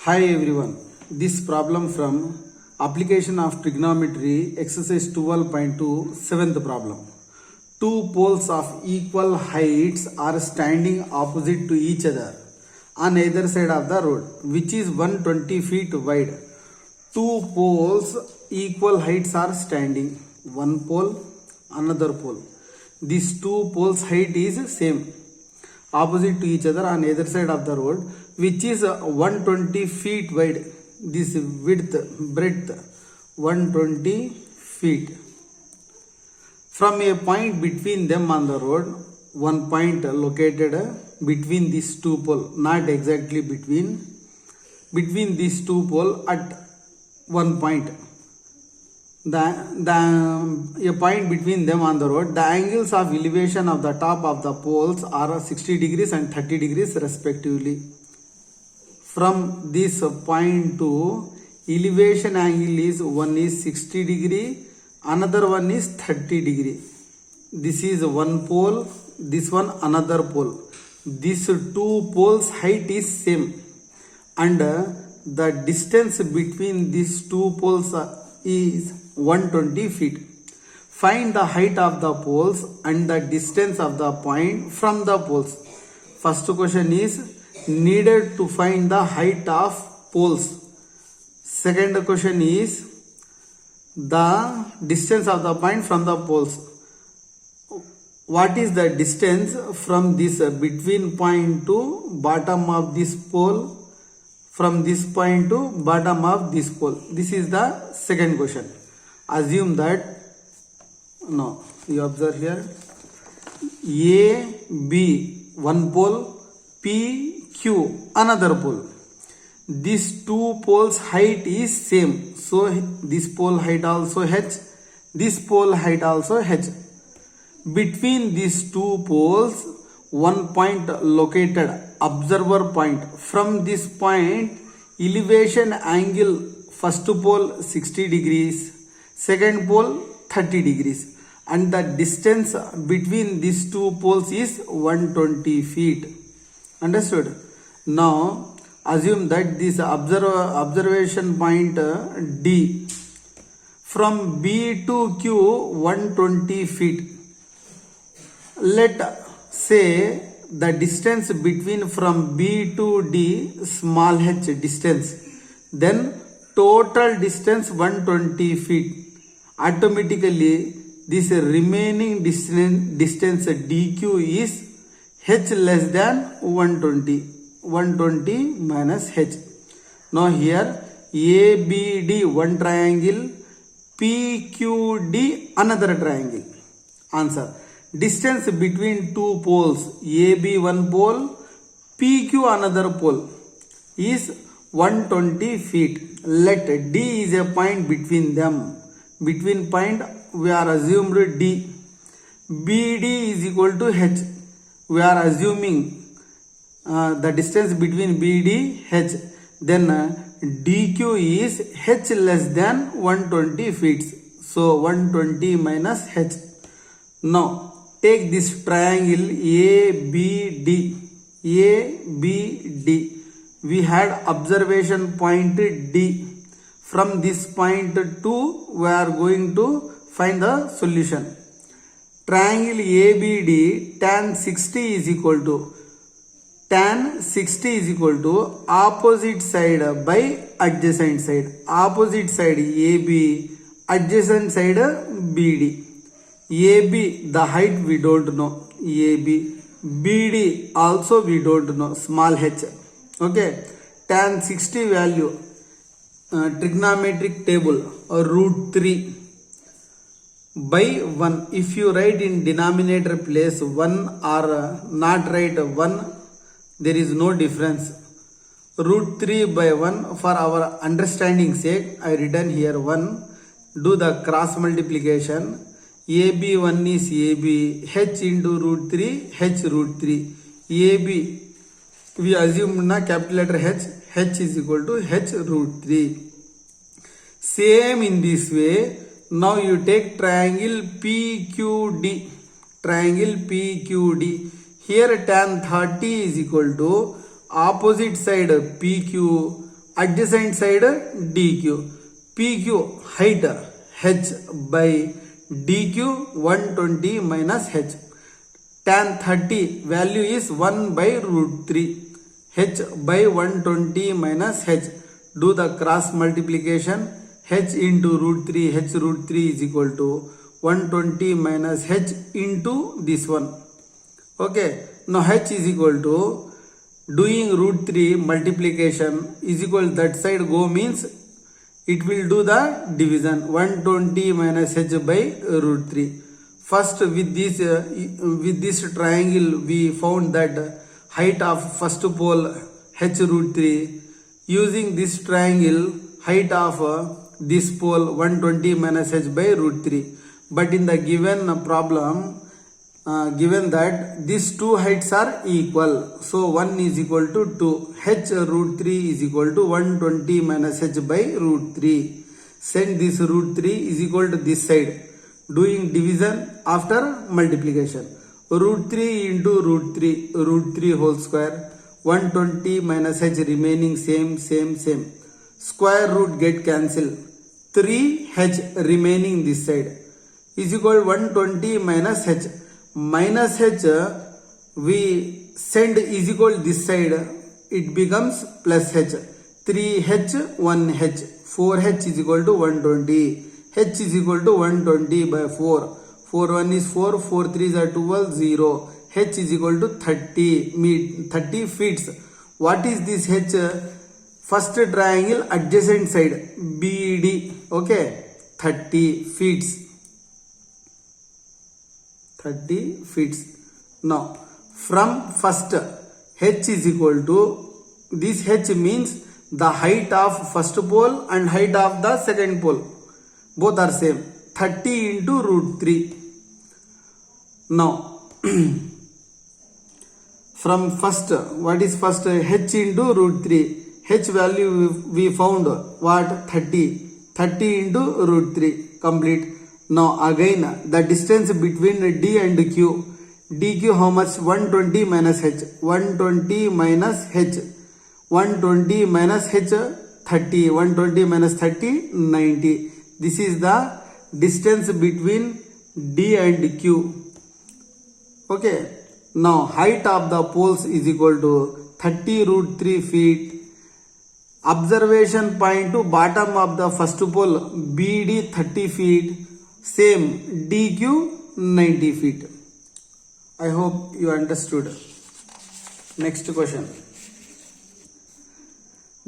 Hi everyone, this problem from application of trigonometry exercise 12.2 7th problem. Two poles of equal heights are standing opposite to each other on either side of the road which is 120 feet wide. Two poles equal heights are standing, one pole, another pole. These two poles height is same, opposite to each other on either side of the road which is 120 feet wide. This breadth 120 feet. From a point between them on the road, one point located between these two poles, not exactly between these two poles at one point. A point between them on the road, the angles of elevation of the top of the poles are 60 degrees and 30 degrees respectively. From this point to elevation angle is one is 60 degree, another one is 30 degree. This is one pole, this one another pole. These two poles height is same and the distance between these two poles is 120 feet. Find the height of the poles and the distance of the point from the poles. First question is needed to find the height of poles. Second question is the distance of the point from the poles. What is the distance from this between point to bottom of this pole, from this point to bottom of this pole? This is the second question. Assume that, no, you observe here, A, B, one pole, P, Q, another pole. These two poles height is same. So this pole height also H, this pole height also H. Between these two poles, one point located, observer point. From this point, elevation angle, first pole 60 degrees, second pole 30 degrees. And the distance between these two poles is 120 feet. Understood? Now, assume that this observation point D, from B to Q 120 feet. Let say the distance between from B to D small h distance, then total distance 120 feet. Automatically this remaining distance dq is h less than 120 minus h. Now here ABD one triangle, PQD another triangle. Answer. Distance between two poles, AB one pole, PQ another pole is 120 feet. Let D is a point between them. Between point we are assumed D. BD is equal to H. We are assuming the distance between BD H. Then DQ is H less than 120 feet. So 120 minus H. Now take this triangle ABD. ABD. We had observation point D. From this point to we are going to find the solution. Triangle ABD tan 60 is equal to opposite side by adjacent side. Opposite side AB, adjacent side BD. AB the height we don't know, AB. BD also we don't know, small h. Okay, tan 60 value, trigonometric table root 3 by 1. If you write in denominator place 1 or not write 1, there is no difference. Root 3 by 1, for our understanding sake I written here 1. Do the cross multiplication. AB1 is AB, H into root 3, H root 3. AB we assume na capital letter H is equal to H root 3. Same in this way. Now you take triangle PQD. Triangle PQD. Here tan 30 is equal to opposite side PQ adjacent side dq, pq height h by dq 120 minus h. Tan 30 value is 1 by root 3, h by 120 minus h. Do the cross multiplication, h into root 3, h root 3 is equal to 120 minus h into this one. Okay, now h is equal to, doing root 3 multiplication is equal, that side go means it will do the division, 120 minus h by root 3. First with this triangle we found that height of first pole h root 3. Using this triangle, height of this pole 120 minus h by root 3. But in the given problem, given that these two heights are equal, so 1 is equal to 2, h root 3 is equal to 120 minus h by root 3. Send this root 3 is equal to this side, doing division after multiplication. Root 3 into root 3 whole square, 120 minus h remaining same. Square root get cancel, 3h remaining this side is equal 120 minus h. Minus h we send is equal this side, it becomes plus h. 3h 1h, 4h is equal to 120, h is equal to 120 by 4. 4 1 is 4, 4 3 is 12, 0. H is equal to 30 feet. What is this h? First triangle adjacent side BD. Okay, 30 feet. 30 feet. Now from first, h is equal to, this h means the height of first pole and height of the second pole, both are same, 30 into root 3. Now from first, what is first? H into root 3. H value we found what? 30 into root 3, complete. Now again the distance between D and Q. DQ how much? 120 minus h. 120 minus h. 120 minus h 30. 120 minus 30 90. This is the distance between D and Q. Okay. Now height of the poles is equal to 30 root 3 feet. Observation point to bottom of the first pole BD 30 feet. Same DQ 90 feet. I hope you understood. Next question.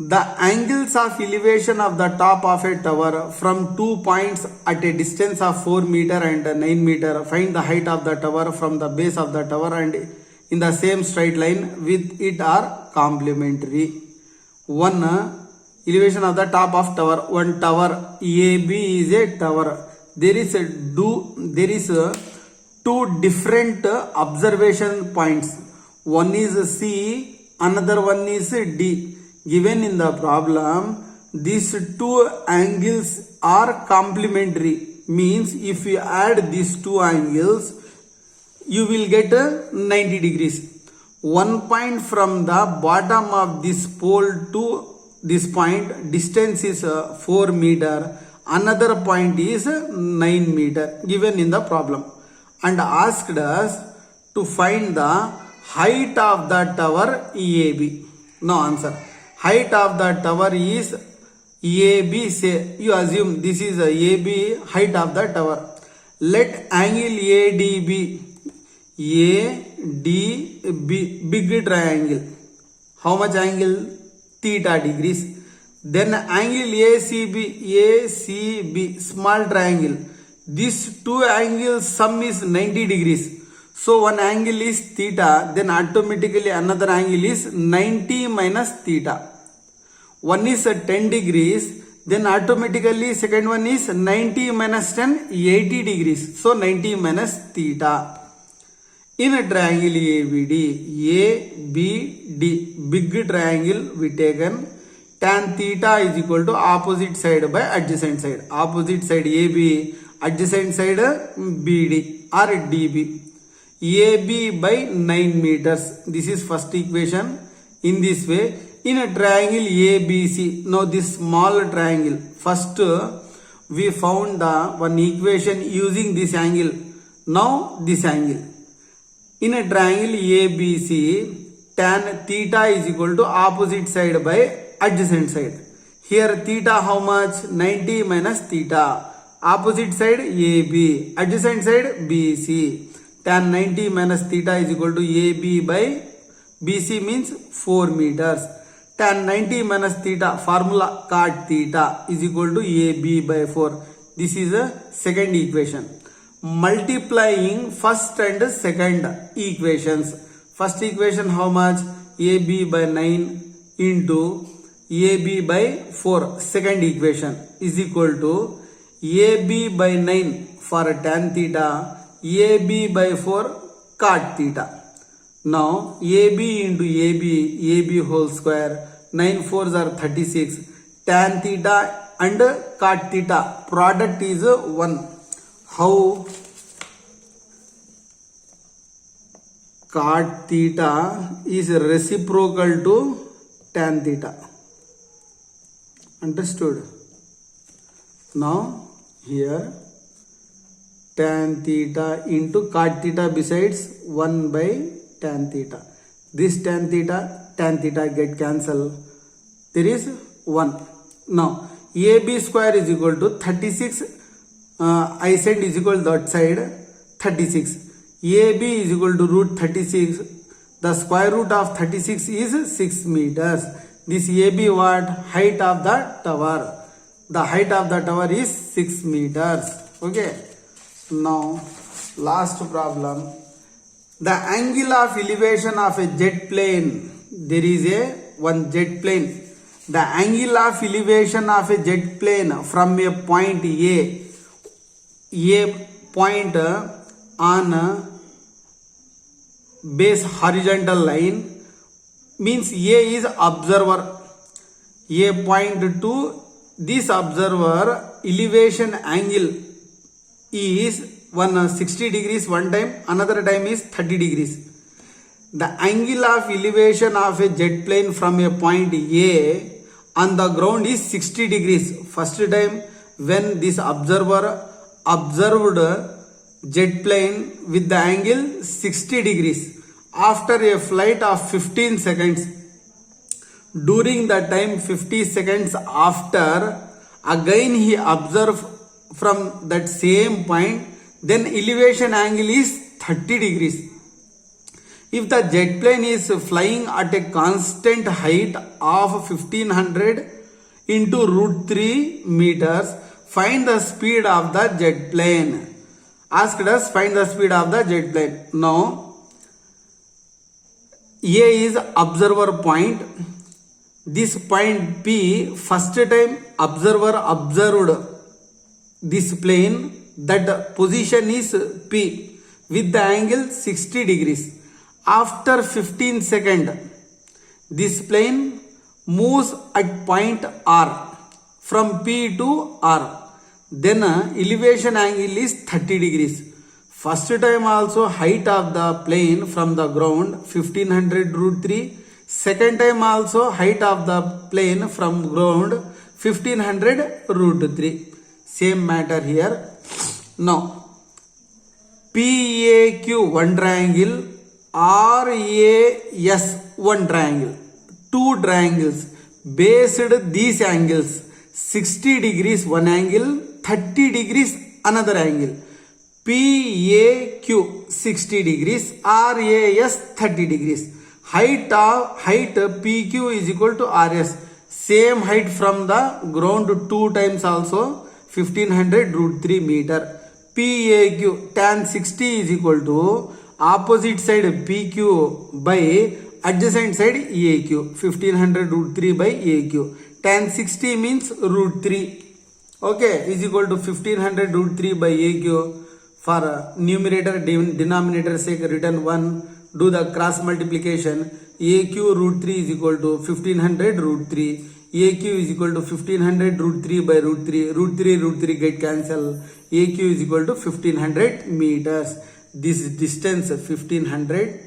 The angles of elevation of the top of a tower from 2 points at a distance of 4 meter and 9 meter. Find the height of the tower from the base of the tower and in the same straight line with it are complementary. One elevation of the top of tower. One tower AB is a tower. There is two different observation points. One is C, another one is D. Given in the problem, these two angles are complementary. Means if you add these two angles, you will get 90 degrees. 1 point from the bottom of this pole to this point, distance is 4 meter. Another point is 9 meter given in the problem, and asked us to find the height of the tower EAB. No answer. Height of the tower is EAB. Say you assume this is a AB height of the tower. Let angle ADB. ADB big triangle. How much angle? Theta degrees. Then angle ACB small triangle. These two angles sum is 90 degrees. So one angle is theta, then automatically another angle is 90 minus theta. One is 10 degrees, then automatically second one is 90 minus 10, 80 degrees. So 90 minus theta. In a triangle ABD, big triangle we taken, tan theta is equal to opposite side by adjacent side. Opposite side AB, adjacent side BD or DB. AB by 9 meters. This is first equation. In this way, In a triangle ABC, now this small triangle, first we found the one equation using this angle. Now this angle. In a triangle ABC, tan theta is equal to opposite side by adjacent side. Here theta how much? 90 minus theta. Opposite side AB, adjacent side BC. Tan 90 minus theta is equal to AB by BC means 4 meters. Tan 90 minus theta, formula cot theta is equal to AB by 4. This is a second equation. Multiplying first and second equations. First equation how much? AB by 9 into AB by 4. Second equation is equal to AB by 9 for tan theta, AB by 4 cot theta. Now AB into AB whole square, 9 4s are 36, tan theta and cot theta product is 1. How? Cot theta is reciprocal to tan theta. Understood? Now here tan theta into cot theta besides 1 by tan theta. This tan theta get cancelled. There is 1. Now AB square is equal to 36. I said is equal to that side 36. AB is equal to root 36. The square root of 36 is 6 meters. This AB what? Height of the tower. The height of the tower is 6 meters. Okay. Now last problem. The angle of elevation of a jet plane. There is one jet plane. The angle of elevation of a jet plane from a point A point on base horizontal line means A is observer. A point to this observer elevation angle is 60 degrees one time, another time is 30 degrees. The angle of elevation of a jet plane from a point A on the ground is 60 degrees. First time when this observer observed jet plane with the angle 60 degrees. After a flight of 15 seconds, during the time 50 seconds after, again he observed from that same point, then elevation angle is 30 degrees. If the jet plane is flying at a constant height of 1500 into root 3 meters, find the speed of the jet plane. Asked us find the speed of the jet plane. Now A is observer point. This point P, first time observer observed this plane, that position is P with the angle 60 degrees. After 15 seconds, this plane moves at point R from P to R. Then elevation angle is 30 degrees. First time also height of the plane from the ground 1500 root 3. Second time also height of the plane from ground 1500 root 3. Same matter here. Now PAQ one triangle, RAS one triangle. Two triangles based these angles 60 degrees one angle, 30 degrees another angle. PAQ 60 degrees, RAS 30 degrees. Height PQ is equal to RS. Same height from the ground 2 times also 1500 root 3 meter. PAQ tan 60 is equal to opposite side PQ by adjacent side AQ. 1500 root 3 by AQ. Tan 60 means root 3. Okay, is equal to 1500 root 3 by AQ. For numerator denominator sake written 1. Do the cross multiplication. AQ root 3 is equal to 1500 root 3. AQ is equal to 1500 root 3 by root 3. Root 3 get cancelled. AQ is equal to 1500 meters. This distance 1500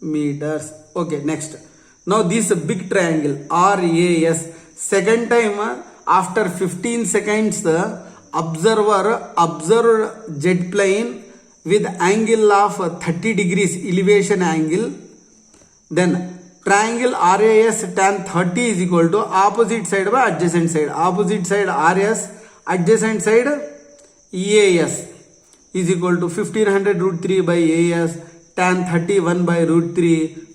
meters. Okay, next. Now this big triangle RAS, second time after 15 seconds observer observed jet plane with angle of 30 degrees elevation angle. Then triangle RAS tan 30 is equal to opposite side by adjacent side. Opposite side RS, adjacent side EAS is equal to 1500 root 3 by AS, tan 31 by root 3,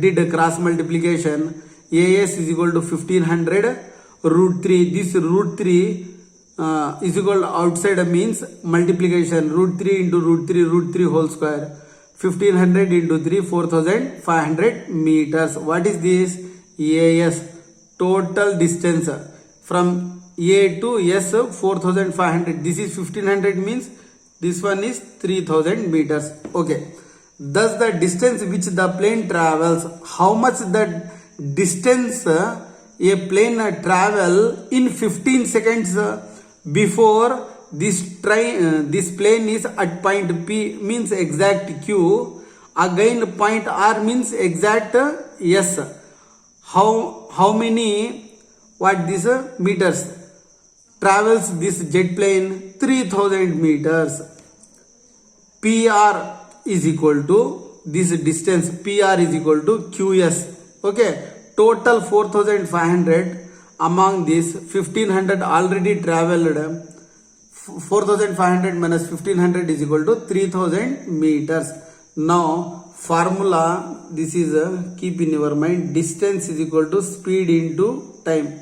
did a cross multiplication. AS is equal to 1500 root 3. This root 3 is equal to outside means multiplication. Root 3 into root 3 whole square. 1500 into 3, 4500 meters. What is this? AS, total distance from A to S, 4500. This is 1500 means this one is 3000 meters. Okay. Thus the distance which the plane travels, how much the distance a plane travel in 15 seconds before this plane is at point P means exact Q, again point R means exact S. How many what this meters travels this jet plane? 3000 meters. PR is equal to this distance, PR is equal to QS. Okay, total 4500. Among this 1500 already traveled, 4500 minus 1500 is equal to 3000 meters. Now formula, this is keep in your mind, distance is equal to speed into time.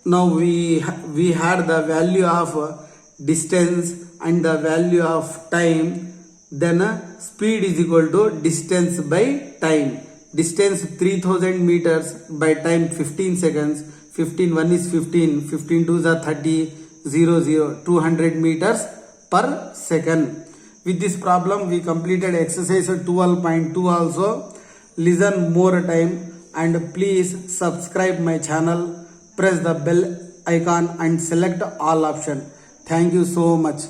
Now we had the value of distance and the value of time. Then speed is equal to distance by time. Distance 3000 meters by time 15 seconds. 15 1 is 15, 15 2 is 30, 0 200 meters per second. With this problem we completed exercise 12.2 also. Listen more time and please subscribe my channel. Press the bell icon and select all option. Thank you so much.